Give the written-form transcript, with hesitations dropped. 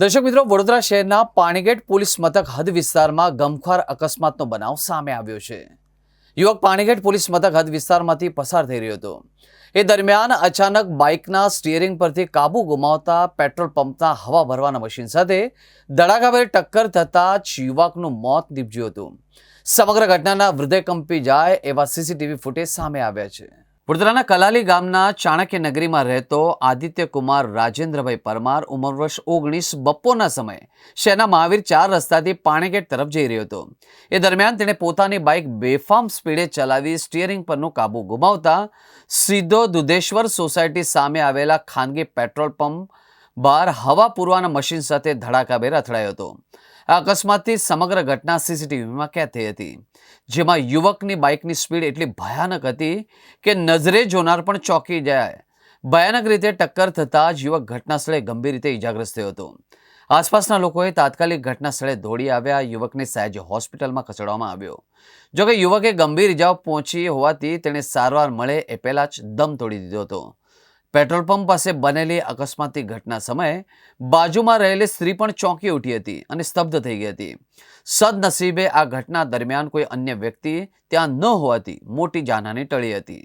દર્શક મિત્રો, વડોદરા શહેરના પાણીગેટ પોલીસ મથક હદ વિસ્તારમાં ગમખ્વાર અકસ્માતનો બનાવ સામે આવ્યો છે। યુવક પાણીગેટ પોલીસ મથક હદ વિસ્તારમાંથી પસાર થઈ રહ્યો હતો। એ દરમિયાન અચાનક બાઇકના સ્ટીયરિંગ પરથી કાબુ ગુમાવતા પેટ્રોલ પંપના હવા ભરવાના મશીન સાથે ધડાકાભેર ટક્કર થતાં જ યુવકનું મોત નીપજ્યું હતું। સમગ્ર ઘટનાના હૃદય કંપી જાય એવા સીસીટીવી ફૂટેજ સામે આવ્યા છે। વડોદરાના કલાલી ગામના ચાણક્ય નગરીમાં રહેતો આદિત્ય કુમાર રાજેન્દ્રભાઈ પરમાર ઉંમર વર્ષ 19 બપોરના સમયે શહેરના મહાવીર 4 રસ્તાથી પાણીગેટ તરફ જઈ રહ્યો હતો। એ દરમિયાન તેણે પોતાની બાઇક બેફામ સ્પીડે ચલાવી સ્ટીયરિંગ પરનો કાબુ ગુમાવતા સીધો દુધેશ્વર સોસાયટી સામે આવેલા ખાનગી પેટ્રોલ પંપ બહાર હવા પૂરવાના મશીન સાથે ધડાકાભેર અથડાયો હતો। આ અકસ્માતથી સમગ્ર ઘટના સીસીટીવીમાં કેદ થઈ હતી, જેમાં યુવકની બાઇકની સ્પીડ એટલી ભયાનક હતી કે નજરે જોનાર પણ ચોંકી જાય। ભયાનક રીતે ટક્કર થતાં જ યુવક ઘટના સ્થળે ગંભીર રીતે ઇજાગ્રસ્ત થયો હતો। આસપાસના લોકોએ તાત્કાલિક ઘટના સ્થળે દોડી આવ્યા યુવકને સયાજી હોસ્પિટલમાં ખસેડવામાં આવ્યો। જોકે યુવકે ગંભીર ઇજાઓ પહોંચી હોવાથી તેણે સારવાર મળે એ પહેલાં જ દમ તોડી દીધો હતો। પેટ્રોલ પંપ પાસે બનેલી અકસ્માતની ઘટના સમયે બાજુમાં રહેલી સ્ત્રી પણ ચોંકી ઉઠી હતી અને સ્તબ્ધ થઈ ગઈ હતી। સદનસીબે આ ઘટના દરમિયાન કોઈ અન્ય વ્યક્તિ ત્યાં ન હોવાથી મોટી જાનહાનિ ટળી હતી।